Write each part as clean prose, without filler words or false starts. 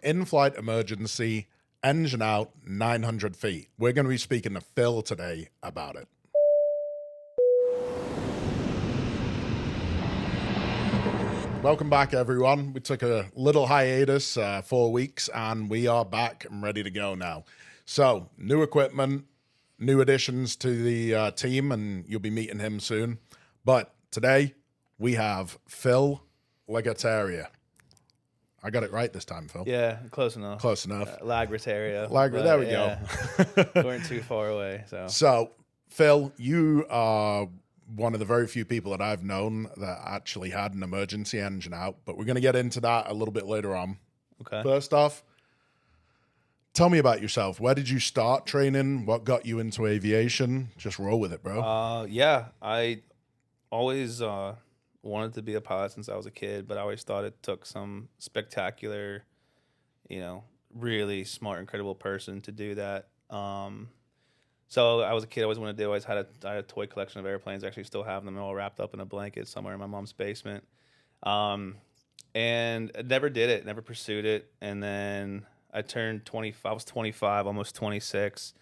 in-flight emergency, engine out, 900 feet. We're going to be speaking to Phil today about it. Welcome back, everyone. We took a little hiatus, 4 weeks, and we are back and ready to go now. So, new equipment, new additions to the team, and you'll be meeting him soon. But today, we have Phil Legateria. I got it right this time, Phil. Yeah, close enough. Close enough. Lagrataria. There we go. We weren't too far away. So, Phil, you are one of the very few people that I've known that actually had an emergency engine out, but we're going to get into that a little bit later on. Okay. First off, tell me about yourself. Where did you start training? What got you into aviation? Just roll with it, bro. Yeah, I always wanted to be a pilot since I was a kid, but I always thought it took some spectacular, really smart, incredible person to do that. So I was a kid. I always wanted to do. I had a toy collection of airplanes. I actually still have them all wrapped up in a blanket somewhere in my mom's basement. And I never did it. Never pursued it. And then I turned 25. I was 25, almost 26,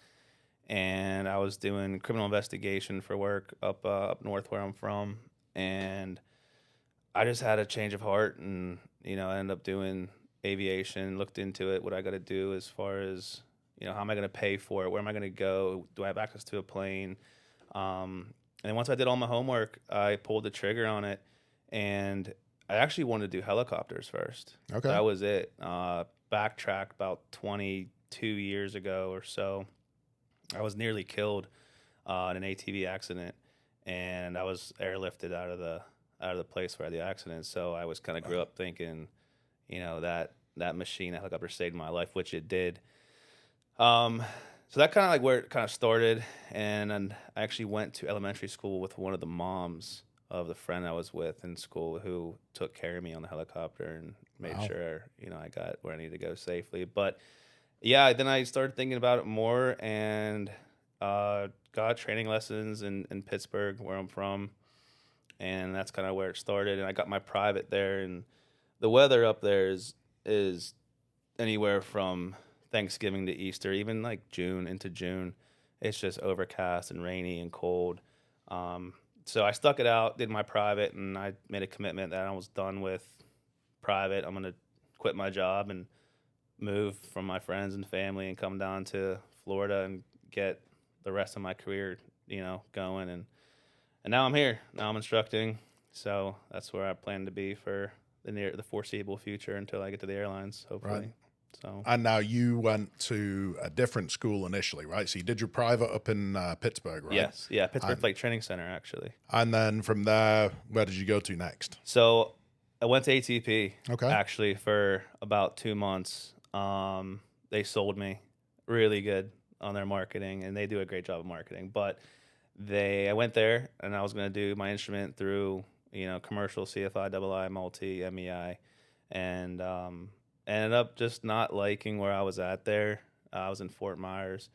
and I was doing criminal investigation for work up north where I'm from. And I just had a change of heart, and I ended up doing aviation. Looked into it. What I got to do as far as how am I going to pay for it? Where am I going to go? Do I have access to a plane? And then once I did all my homework, I pulled the trigger on it, and I actually wanted to do helicopters first. Okay. That was it. Backtrack about 22 years ago or so, I was nearly killed in an ATV accident, and I was airlifted out of the place where I had the accident. So I was kind of grew up thinking, that machine, that helicopter saved my life, which it did. So that kind of like where it kind of started, and I actually went to elementary school with one of the moms of the friend I was with in school who took care of me on the helicopter and made sure, I got where I needed to go safely. But yeah, then I started thinking about it more and got training lessons in Pittsburgh, where I'm from, and that's kind of where it started. And I got my private there, and the weather up there is anywhere from Thanksgiving to Easter, even like June into June. It's just overcast and rainy and cold. So I stuck it out, did my private, and I made a commitment that I was done with private. I'm going to quit my job and move from my friends and family and come down to Florida and get the rest of my career, going. And now I'm here. Now I'm instructing. So that's where I plan to be for the foreseeable future until I get to the airlines, hopefully. Right. So. And now you went to a different school initially, right? So you did your private up in Pittsburgh, right? Yes. Yeah, Pittsburgh Flight Training Center, actually. And then from there, where did you go to next? So I went to ATP, Okay. actually, for about 2 months. They sold me really good on their marketing, and they do a great job of marketing. But I went there, and I was going to do my instrument through, commercial, CFI, II, multi, MEI, and ended up just not liking where I was at there. I was in Fort Myers,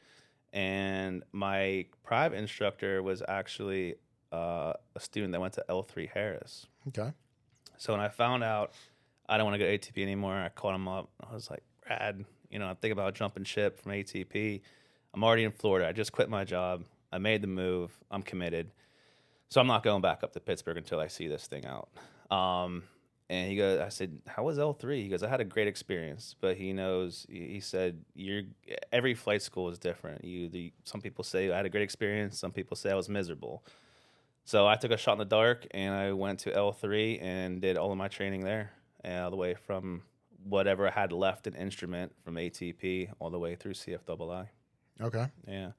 and my private instructor was actually a student that went to L3 Harris. Okay. So when I found out I don't want to go to ATP anymore, I called him up. I was like, Brad, I'm thinking about jumping ship from ATP. I'm already in Florida. I just quit my job. I made the move. I'm committed. So I'm not going back up to Pittsburgh until I see this thing out. And he goes, I said, how was L3? He goes, I had a great experience, but he said, every flight school is different. Some people say I had a great experience. Some people say I was miserable. So I took a shot in the dark, and I went to L3 and did all of my training there, all the way from whatever I had left in instrument from ATP all the way through CFII. Okay. Yeah.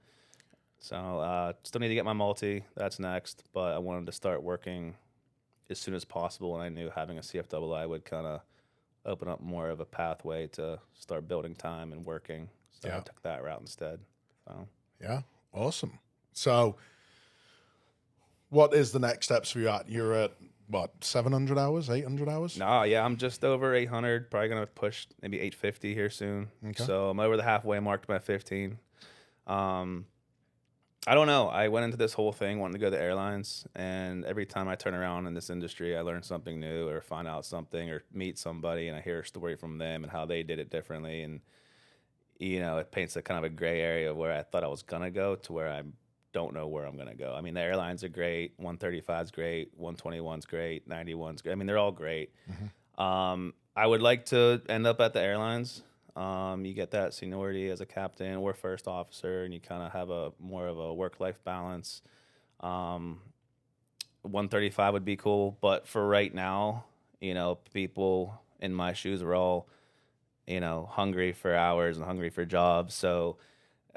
So still need to get my multi. That's next, but I wanted to start working as soon as possible, and I knew having a CFII would kind of open up more of a pathway to start building time and working. So I took that route instead. So. Yeah, awesome. So what is the next steps for you at? You're at, 700 hours, 800 hours? Nah, yeah, I'm just over 800, probably going to push maybe 850 here soon. Okay. So I'm over the halfway mark to my 15. I don't know. I went into this whole thing wanting to go to airlines, and every time I turn around in this industry, I learn something new or find out something or meet somebody, and I hear a story from them and how they did it differently. And, it paints a kind of a gray area where I thought I was going to go to where I don't know where I'm going to go. I mean, the airlines are great. 135 is great. 121 is great. 91 is great. I mean, they're all great. I would like to end up at the airlines. You get that seniority as a captain or first officer, and you kind of have a more of a work-life balance. 135 would be cool, but for right now, people in my shoes are all, hungry for hours and hungry for jobs. So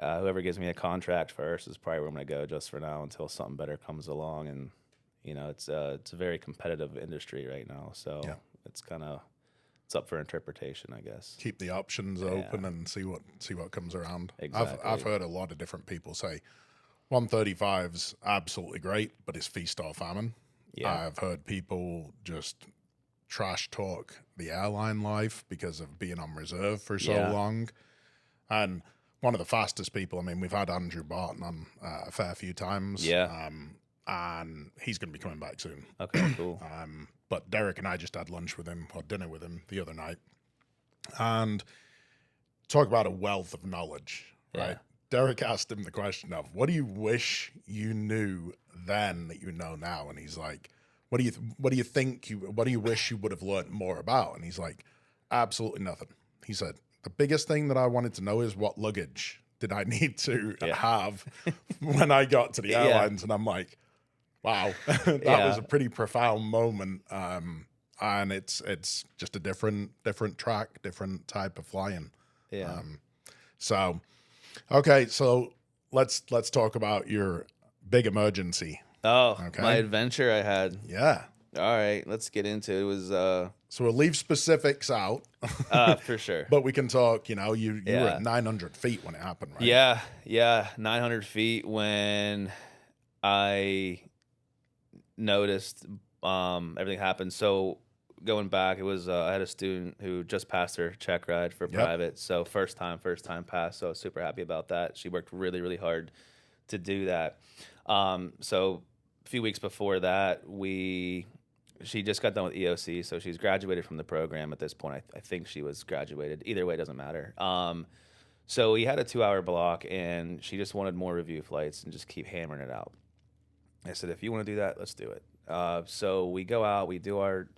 whoever gives me a contract first is probably where I'm going to go just for now until something better comes along. And it's a very competitive industry right now, so Yeah. it's kind of it's up for interpretation, I guess. Keep the options open and see what comes around. Exactly. I've heard a lot of different people say 135's absolutely great, but it's feast or famine. Yeah. I've heard people just trash talk the airline life because of being on reserve for so Yeah. long. And one of the fastest people, I mean, we've had Andrew Barton on a fair few times. Yeah. And he's going to be coming back soon. Okay, cool. But Derek and I just had lunch with him or dinner with him the other night, and talk about a wealth of knowledge, right? Yeah. Derek asked him the question of, what do you wish you knew then that you know now? And he's like, what do you wish you would have learned more about? And he's like, absolutely nothing. He said, the biggest thing that I wanted to know is what luggage did I need to have when I got to the airlines. And I'm like, wow, that was a pretty profound moment. And it's just a different track, different type of flying. Yeah. So, okay, so let's talk about your big emergency. Oh, Okay. my adventure I had. Yeah. All right, let's get into it. It was So we'll leave specifics out, for sure. but we can talk. You were at 900 feet when it happened, right? Yeah, 900 feet when I noticed everything happened. So going back, it was I had a student who just passed her check ride for private. So first time pass. So I was super happy about that. She worked really, really hard to do that. So a few weeks before that, she just got done with EOC, so she's graduated from the program at this point. I think she was graduated. Either way, it doesn't matter. So we had a 2-hour block, and she just wanted more review flights and just keep hammering it out. I said, if you want to do that, let's do it. So we go out, we do our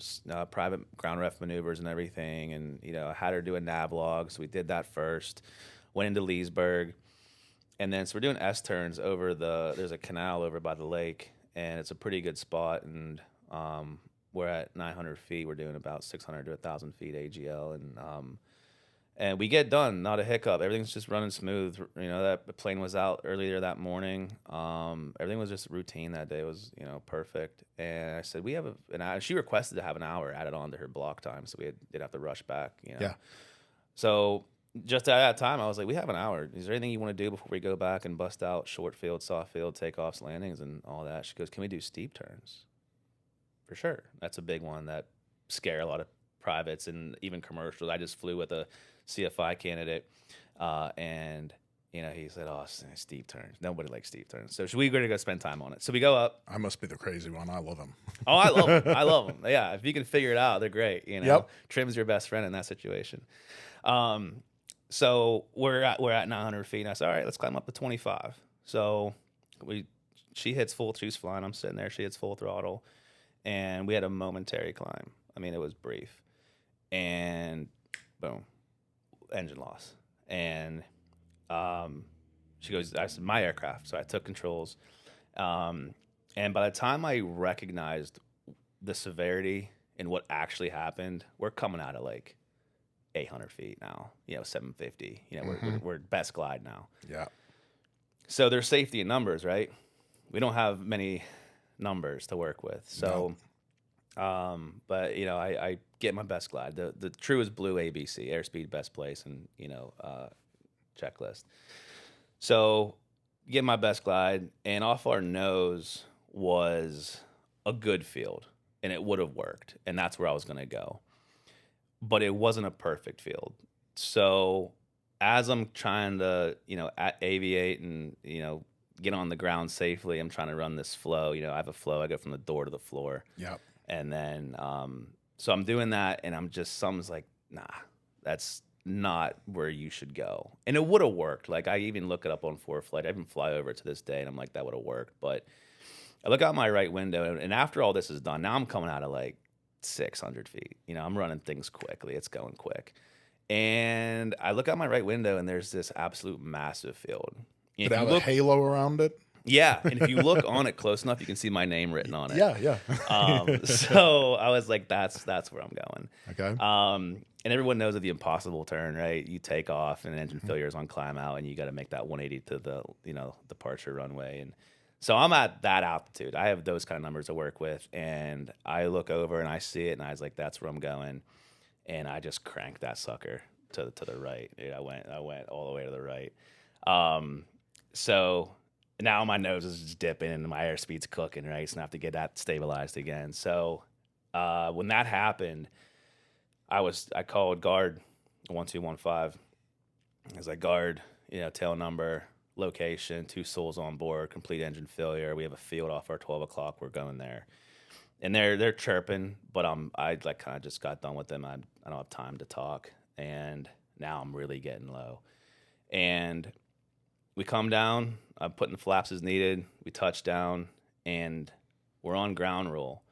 private ground ref maneuvers and everything, and I had her do a nav log, so we did that first. Went into Leesburg, and then so we're doing S turns over there's a canal over by the lake, and it's a pretty good spot, and we're at 900 feet. We're doing about 600 to 1,000 feet AGL, and we get done, not a hiccup. Everything's just running smooth. That plane was out earlier that morning. Everything was just routine that day. It was, perfect. And I said, we have an hour. She requested to have an hour added on to her block time, so we did have to rush back. Yeah. So just at that time, I was like, we have an hour. Is there anything you want to do before we go back and bust out short field, soft field, takeoffs, landings, and all that? She goes, can we do steep turns? For sure. That's a big one that scare a lot of privates and even commercials. I just flew with a CFI candidate, and he said, "Oh, steep turns. Nobody likes steep turns. So should we go spend time on it?" So we go up. I must be the crazy one. I love them. Oh, I love them. I love them. Yeah, if you can figure it out, they're great. Yep. Trim's your best friend in that situation. So we're at 900 feet. And I said, all right, let's climb up to 25. So she hits full. She's flying. I'm sitting there. She hits full throttle, and we had a momentary climb. I mean, it was brief, and boom, engine loss. And she goes, I said, my aircraft. So I took controls, and by the time I recognized the severity and what actually happened, we're coming out of like 800 feet now, 750, we're best glide now. Yeah. So there's safety in numbers, right? We don't have many numbers to work with. So, but I get my best glide. The true is blue ABC, airspeed, best place, and, checklist. So get my best glide, and off our nose was a good field, and it would have worked. And that's where I was going to go. But it wasn't a perfect field. So as I'm trying to, aviate and, get on the ground safely. I'm trying to run this flow. You know, I have a flow. I go from the door to the floor. Yep. And then, so I'm doing that, and someone's like, nah, that's not where you should go. And it would have worked. Like, I even look it up on ForeFlight. I even fly over it to this day, and I'm like, that would have worked. But I look out my right window, and after all this is done, now I'm coming out of like 600 feet. You know, I'm running things quickly. It's going quick. And I look out my right window, and there's this absolute massive field. Did it have a halo around it? Yeah, and if you look on it close enough, you can see my name written on it. Yeah. So I was like, that's where I'm going. Okay. And everyone knows of the impossible turn, right? You take off, and engine failure is on climb out, and you got to make that 180 to the departure runway. And so I'm at that altitude. I have those kind of numbers to work with, and I look over and I see it, and I was like, that's where I'm going. And I just cranked that sucker to the right. Dude, I went all the way to the right. So now my nose is just dipping and my airspeed's cooking, right? So I have to get that stabilized again. So when that happened, I called guard 1215. I was like, guard, tail number, location, 2 souls on board, complete engine failure. We have a field off our 12 o'clock. We're going there. And they're chirping, but I like kind of just got done with them. I don't have time to talk, and now I'm really getting low. And we come down. I'm putting the flaps as needed. We touch down, and we're on ground roll.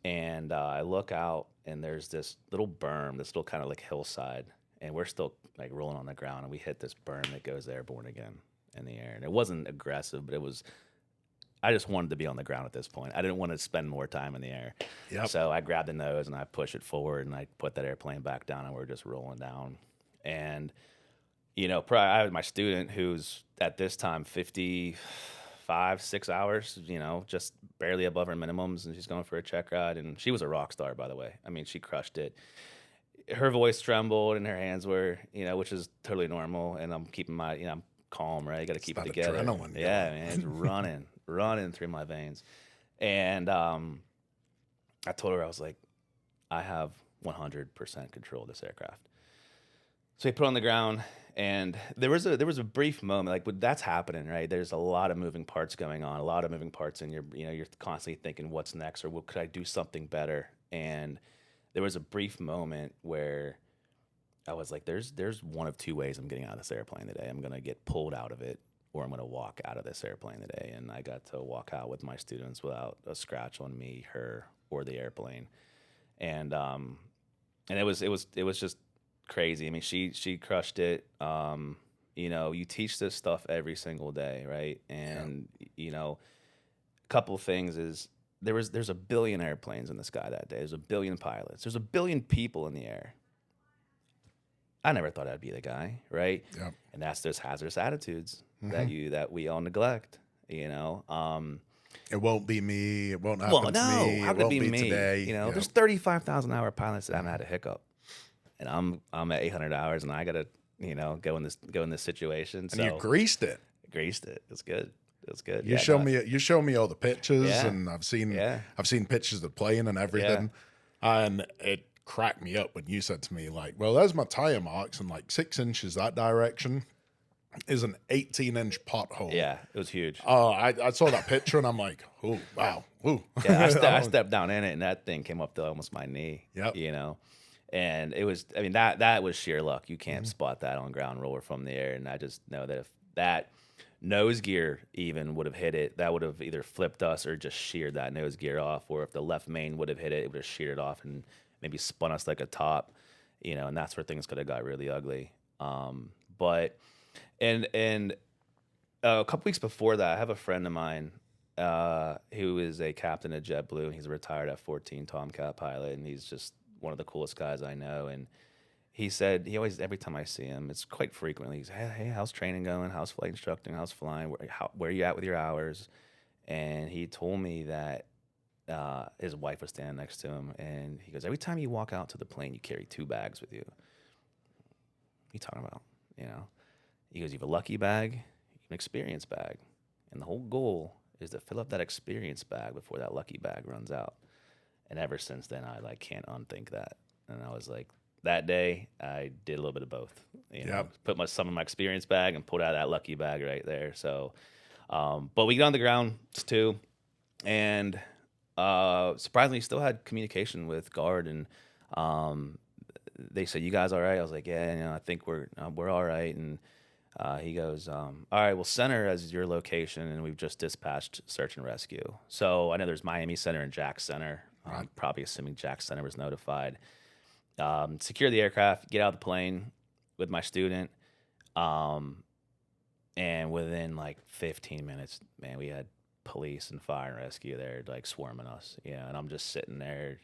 And I look out, and there's this little berm, this little kind of like hillside, and we're still like rolling on the ground, and we hit this berm that goes airborne again in the air. And it wasn't aggressive, but it was. I just wanted to be on the ground at this point. I didn't want to spend more time in the air. Yep. So I grabbed the nose and I push it forward, and I put that airplane back down, and we're just rolling down. And, I had my student who's at this time 6 hours, just barely above her minimums, and she's going for a check ride. And she was a rock star, by the way. I mean, she crushed it. Her voice trembled and her hands were, which is totally normal. And I'm keeping I'm calm, right? You got to keep it together. Adrenaline. Yeah, man, it's running through my veins. And I told her, I was like, I have 100% control of this aircraft. So we put it on the ground, and there was a brief moment, like when that's happening, right? There's a lot of moving parts going on, a lot of moving parts, and you're constantly thinking, what's next, or what could I do something better? And there was a brief moment where I was like, there's one of 2 ways I'm getting out of this airplane today. I'm gonna get pulled out of it, or I'm going to walk out of this airplane today. And I got to walk out with my students without a scratch on me, her, or the airplane. And it was just crazy. I mean, she crushed it. You teach this stuff every single day, right? And, a couple of things is there's 1 billion airplanes in the sky that day. There's 1 billion pilots. There's 1 billion people in the air. I never thought I'd be the guy, right? Yep. And that's those hazardous attitudes that we all neglect, It won't be me. It won't happen to me. How It could it won't be be me? today. There's 35,000 hour pilots that haven't had a hiccup, and I'm at 800 hours, and I gotta go in this situation. And you greased it. Greased it. It's good. It's good. You show me all the pictures, and I've seen pictures of the plane and everything, and it cracked me up when you said to me, like, well, there's my tire marks, and like 6 inches that direction is an 18-inch pothole. Yeah, it was huge. Oh, I saw that picture, and I'm like, oh, wow. Ooh. Yeah, I stepped down in it, and that thing came up to almost my knee. Yep. And it was, I mean, that was sheer luck. You can't spot that on ground roll or from the air. And I just know that if that nose gear even would have hit it, that would have either flipped us or just sheared that nose gear off. Or if the left main would have hit it, it would have sheared it off and maybe spun us like a top, and that's where things could have got really ugly. But a couple weeks before that, I have a friend of mine who is a captain at JetBlue, and he's a retired F-14 Tomcat pilot, and he's just one of the coolest guys I know. And he said, every time I see him, it's quite frequently, he's, hey, how's training going? How's flight instructing? How's flying? Where are you at with your hours? And he told me that his wife was standing next to him, and he goes, every time you walk out to the plane, you carry 2 bags with you. What are you talking about? He goes, you have a lucky bag, an experience bag, and the whole goal is to fill up that experience bag before that lucky bag runs out. And ever since then, I can't unthink that. And I was like, that day, I did a little bit of both. Put some in my experience bag and pulled out that lucky bag right there. So But we get on the ground too, and surprisingly, still had communication with guard, and they said, "You guys all right?" I was like, "Yeah, I think we're all right." And he goes, "All right, well, center as your location, and we've just dispatched search and rescue." So I know there's Miami Center and Jack Center. I'm probably assuming Jack Center was notified. Secure the aircraft, get out of the plane with my student. And within like 15 minutes, man, we had police and fire and rescue there, like swarming us. Yeah, and I'm just sitting there,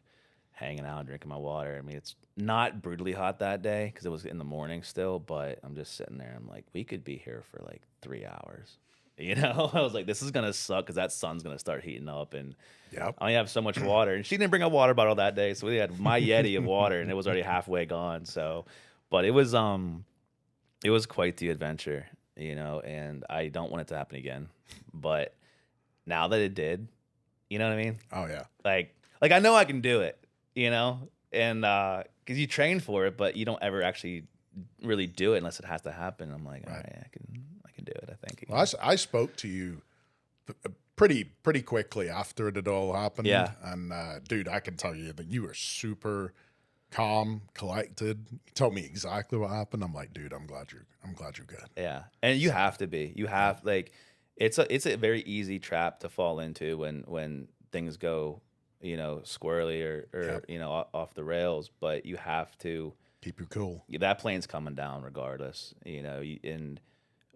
hanging out, drinking my water. I mean, it's not brutally hot that day because it was in the morning still, but I'm just sitting there. I'm like, we could be here for like 3 hours. I was like, this is gonna suck because that sun's gonna start heating up, and I only have so much water. And she didn't bring a water bottle that day, so we had my Yeti of water, and it was already halfway gone. So, but it was quite the adventure. And I don't want it to happen again. But now that it did, you know what I mean? Oh yeah. Like I know I can do it, and because you train for it, but you don't ever actually really do it unless it has to happen. I'm like, all right, I can do it. I think. Well, I spoke to you pretty quickly after it had all happened. Yeah. And dude, I can tell you that you were super calm, collected. You told me exactly what happened. I'm like, dude, I'm glad you're good. Yeah, and you have to be. You have it's a very easy trap to fall into when things go, squirrely or off the rails. But you have to keep you cool. That plane's coming down regardless. And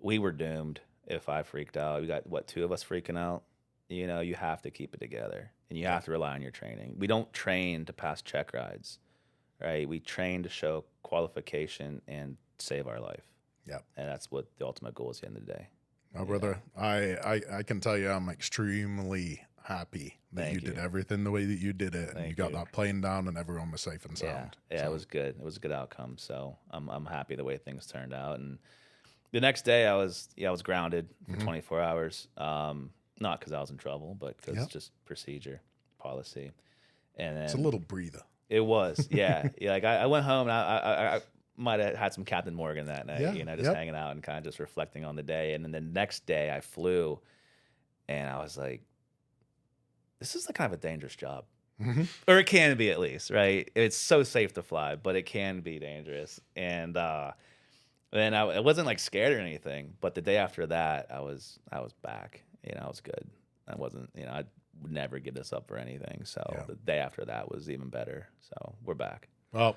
we were doomed if I freaked out. We got 2 of us freaking out. You have to keep it together, and you have to rely on your training. We don't train to pass check rides. Right, we train to show qualification and save our life. Yep, and that's what the ultimate goal is. At the end of the day, my brother, I can tell you, I'm extremely happy that you did everything the way that you did it, and you got that plane down, and everyone was safe and sound. Yeah, so. It was good. It was a good outcome. So I'm happy the way things turned out. And the next day, I was grounded for 24 hours. Not because I was in trouble, but because it's just procedure, policy. And then it's a little breather. It was, yeah. Like I went home, and I might have had some Captain Morgan that night, just hanging out and kind of just reflecting on the day. And then the next day I flew, and I was like, this is kind of a dangerous job. Or it can be, at least, right? It's so safe to fly, but it can be dangerous. And then I wasn't like scared or anything, but the day after that, I was back. I was good. I wasn't, I would never give this up for anything. So the day after that was even better. So we're back. Well,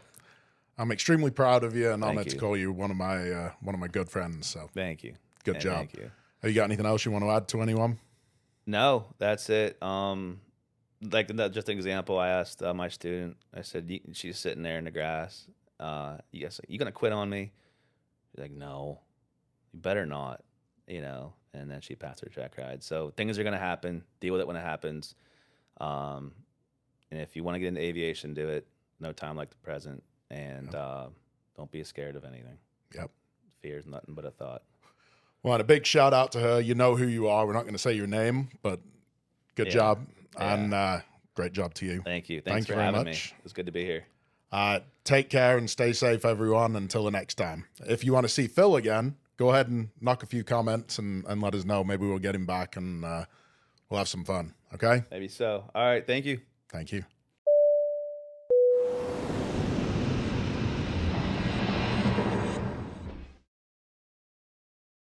I'm extremely proud of you, and honored to call you one of my good friends. So thank you. Good job. Thank you. Have you got anything else you want to add to anyone? No, that's it. Just an example, I asked my student, I said, she's sitting there in the grass. You gonna quit on me? She's like, no, you better not, and then she passed her check ride. So things are going to happen. Deal with it when it happens. And if you want to get into aviation, do it. No time like the present. And don't be scared of anything. Yep. Fear is nothing but a thought. Well, and a big shout out to her. You know who you are. We're not going to say your name, but good job. And great job to you. Thank you. Thanks for having me. It's good to be here. Take care and stay safe, everyone, until the next time. If you want to see Phil again, go ahead and knock a few comments and let us know. Maybe we'll get him back and we'll have some fun. Okay? Maybe so. All right. Thank you. Thank you.